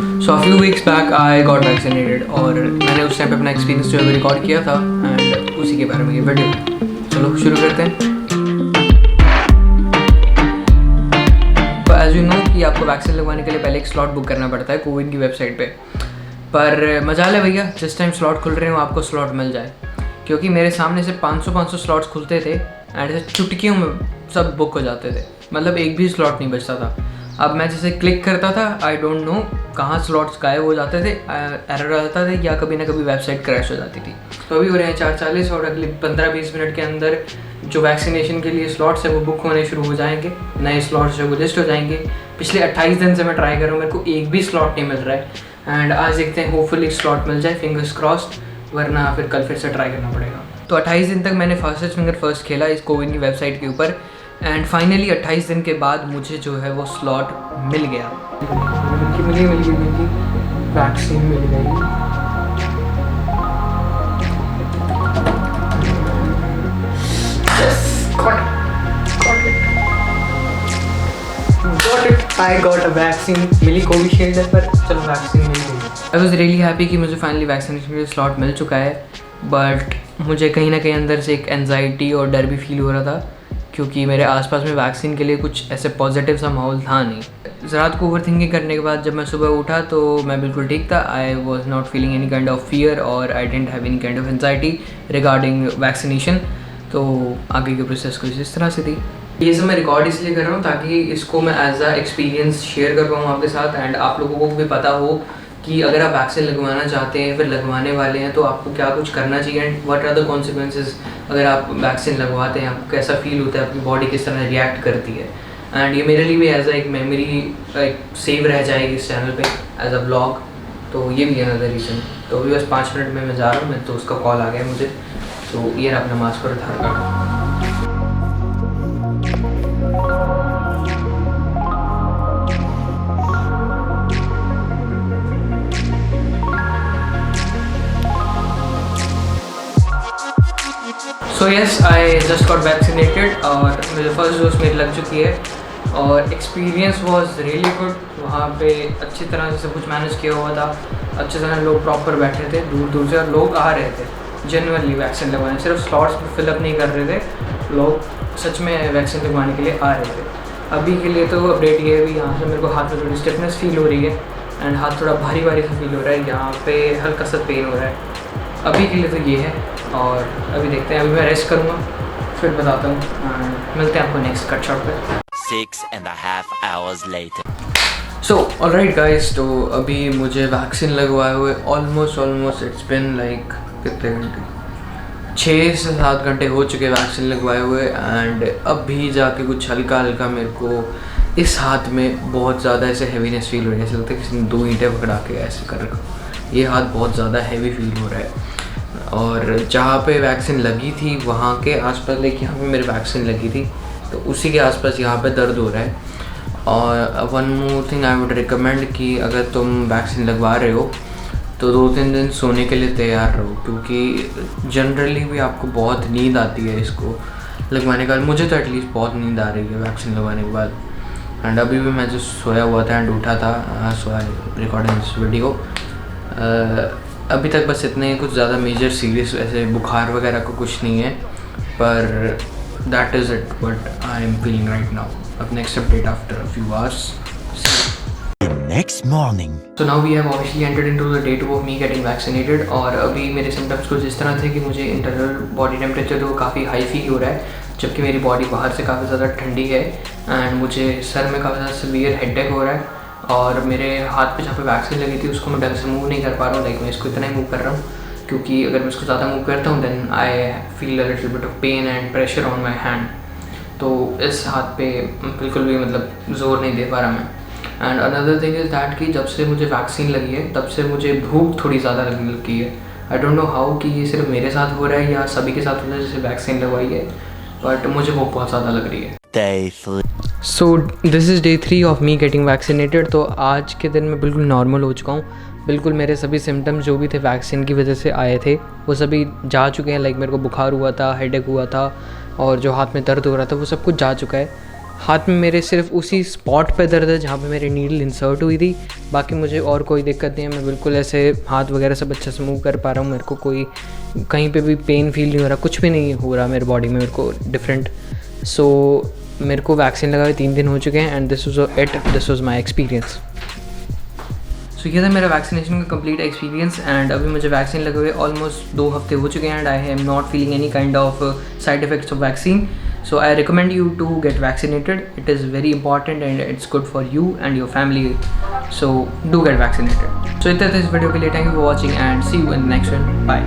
So a few weeks back I got vaccinated और मैंने उस टाइम पे अपना एक्सपीरियंस जो है रिकॉर्ड किया था एंड उसी के बारे में ये वीडियो। चलो शुरू करते हैं। तो एज यू नो कि आपको वैक्सीन लगवाने के लिए पहले एक स्लॉट बुक करना पड़ता है कोविड की वेबसाइट पे। पर मजाल है भैया, जिस टाइम स्लॉट खुल रहे हो आपको स्लॉट मिल जाए, क्योंकि मेरे सामने से 500 स्लॉट्स खुलते थे एंड ऐसे चुटकियों में सब बुक हो जाते थे, मतलब एक भी स्लॉट नहीं बचता था। अब मैं जैसे क्लिक करता था, आई डोंट नो कहाँ स्लॉट्स गायब हो जाते थे, एरर आ जाता था या कभी ना कभी वेबसाइट क्रैश हो जाती थी। तो अभी हो रहे हैं 4:40 और अगले 15-20 मिनट के अंदर जो वैक्सीनेशन के लिए स्लॉट्स है वो बुक होने शुरू हो जाएंगे, नए स्लॉट्स जो वो लिस्ट हो जाएंगे। पिछले 28 दिन से मैं ट्राई कर रहा हूँ, मेरे को एक भी स्लॉट नहीं मिल रहा है एंड आज देखते हैं होपफुली स्लॉट मिल जाए, फिंगर्स क्रॉस्ड, वरना फिर कल फिर से ट्राई करना पड़ेगा। तो 28 दिन तक मैंने फास्टेस्ट फिंगर फर्स्ट खेला इस कोविन की वेबसाइट के ऊपर एंड फाइनली 28 दिन के बाद मुझे जो है वो स्लॉट मिल गया। मिल गई वैक्सीन मिल गई। I got a vaccine, मिली कोविशील्ड है पर चलो वैक्सीन मिल गई। आई वॉज रियली हैप्पी कि मुझे फाइनली वैक्सीनेशन के लिए स्लॉट मिल चुका है, बट मुझे कहीं ना कहीं अंदर से एक एनजाइटी और डर भी फील हो रहा था, क्योंकि मेरे आसपास में वैक्सीन के लिए कुछ ऐसे पॉजिटिव सा माहौल था नहीं। रात को ओवर थिंकिंग करने के बाद जब मैं सुबह उठा तो मैं बिल्कुल ठीक था। I was not feeling any kind of fear और I didn't have any kind of anxiety regarding vaccination. तो आगे की प्रोसेस कुछ इस तरह से थी। ये सब मैं रिकॉर्ड इसलिए कर रहा हूँ ताकि इसको मैं एज अ एक्सपीरियंस शेयर कर पाऊँ आपके साथ एंड आप लोगों को भी पता हो कि अगर आप वैक्सीन लगवाना चाहते हैं, फिर लगवाने वाले हैं, तो आपको क्या कुछ करना चाहिए and what are the consequences अगर आप वैक्सीन लगवाते हैं, आपको कैसा फील होता है, आपकी बॉडी किस तरह रिएक्ट करती है। एंड ये मेरे लिए भी एज अ एक मेमोरी एक सेव रह जाएगी इस चैनल पे एज अ ब्लॉग। तो ये भी है अनदर रीज़न। तो अभी बस 5 मिनट में मैं जा रहा हूँ, मैं तो उसका कॉल आ गया मुझे। तो ये अपना मास्क और Aadhaar card. So yes, I just got vaccinated और मेरे फर्स्ट डोज मेरी लग चुकी है और एक्सपीरियंस वॉज रियली गुड। वहाँ पे अच्छी तरह से सब कुछ मैनेज किया हुआ था, अच्छी तरह लोग प्रॉपर बैठे थे, दूर दूर से लोग आ रहे थे जेन्युइनली वैक्सीन लगवाने, सिर्फ स्लॉट्स फिलअप नहीं कर रहे थे, लोग सच में वैक्सीन लगवाने के लिए आ रहे थे। अभी के लिए तो अपडेट ये है भी, यहाँ से मेरे को हाथ में थोड़ी स्टिफनेस फील हो रही है एंड हाथ थोड़ा भारी भारी सा फील हो रहा है, यहाँ पे हल्का सा पेन हो रहा है। अभी के लिए तो ये है और अभी देखते हैं, अभी मैं रेस्ट करूँगा फिर बताता हूँ। मिलते हैं आपको नेक्स्ट कट शॉट पे। 6.5 hours later. So alright guys, तो अभी मुझे वैक्सीन लगवाए हुए ऑलमोस्ट इट्स बिन लाइक कितने घंटे, 6 से 7 घंटे हो चुके वैक्सीन लगवाए हुए एंड अभी जाके कुछ हल्का मेरे को इस हाथ में बहुत ज़्यादा ऐसे हैवीनेस फील हो रही है, ऐसे लगता है किसी ने 2 ईंटें पकड़ा के ऐसे कर रखा। ये हाथ बहुत ज़्यादा हैवी फील हो रहा है और जहाँ पे वैक्सीन लगी थी वहाँ के आसपास, लाइक यहाँ पे मेरी वैक्सीन लगी थी तो उसी के आसपास यहाँ पे दर्द हो रहा है। और one more thing I would recommend कि अगर तुम वैक्सीन लगवा रहे हो तो 2-3 दिन सोने के लिए तैयार रहो, क्योंकि जनरली भी आपको बहुत नींद आती है इसको लगवाने के बाद। मुझे तो एटलीस्ट बहुत नींद आ रही है वैक्सीन लगवाने के बाद एंड अभी भी मैं जो सोया हुआ था एंड उठा था, सो आई रिकॉर्डिंग दिस वीडियो। अभी तक बस इतने ही, कुछ ज़्यादा मेजर सीरियस ऐसे बुखार वगैरह को कुछ नहीं है, पर that is it what I am feeling right now. अब next update after a few hours. Next morning. So now we have obviously entered into the day 2 of me getting vaccinated और अभी मेरे सिम्टम्स कुछ इस तरह थे कि मुझे इंटरनल बॉडी टेम्परेचर तो काफ़ी हाई फील हो रहा है, जबकि मेरी बॉडी बाहर से काफ़ी ज़्यादा ठंडी है एंड मुझे सर में काफ़ी ज़्यादा सीवियर हेडेक हो रहा है और मेरे हाथ पे जहाँ पे वैक्सीन लगी थी उसको मैं ढंग से मूव नहीं कर पा रहा हूँ। लाइक मैं इसको इतना ही मूव कर रहा हूँ, क्योंकि अगर मैं इसको ज़्यादा मूव करता हूँ then I feel a little bit of pain and pressure on my hand. तो इस हाथ पे बिल्कुल भी मतलब ज़ोर नहीं दे पा रहा मैं। And another thing is that कि जब से मुझे वैक्सीन लगी है तब से मुझे भूख थोड़ी ज़्यादा लगने लगी है। आई डोंट नो हाउ कि ये सिर्फ मेरे साथ हो रहा है या सभी के साथ हो रहा है जैसे वैक्सीन लगवाई है, बट मुझे भूख बहुत ज़्यादा लग रही है। So this is day 3 of me getting vaccinated. तो आज के दिन मैं बिल्कुल नॉर्मल हो चुका हूँ, बिल्कुल मेरे सभी सिम्टम्स जो भी थे वैक्सीन की वजह से आए थे वो सभी जा चुके हैं। लाइक मेरे को बुखार हुआ था, हेडेक हुआ था और जो हाथ में दर्द हो रहा था वो सब कुछ जा चुका है। हाथ में मेरे सिर्फ उसी स्पॉट पे दर्द है जहाँ पे मेरी नीडल इंसर्ट हुई थी, बाकी मुझे और कोई दिक्कत नहीं है। मैं बिल्कुल ऐसे हाथ वगैरह सब अच्छे से मूव कर पा रहा हूँ, मेरे को कोई कहीं पे भी पेन फील नहीं हो रहा, कुछ भी नहीं हो रहा मेरे बॉडी में मेरे को डिफरेंट। सो मेरे को वैक्सीन लगाए 3 दिन हो चुके हैं and this was my experience. So ये था मेरा वैक्सीनेशन का कंप्लीट एक्सपीरियंस एंड अभी मुझे वैक्सीन लगे हुए ऑलमोस्ट 2 हफ्ते हो चुके हैं and I am not feeling any kind of side effects of vaccine. So I recommend you to get vaccinated. It is very important and it's good for you and your family. So do get vaccinated. So इतना था इस video के लिए. Thank you for watching and see you in the next one. Bye.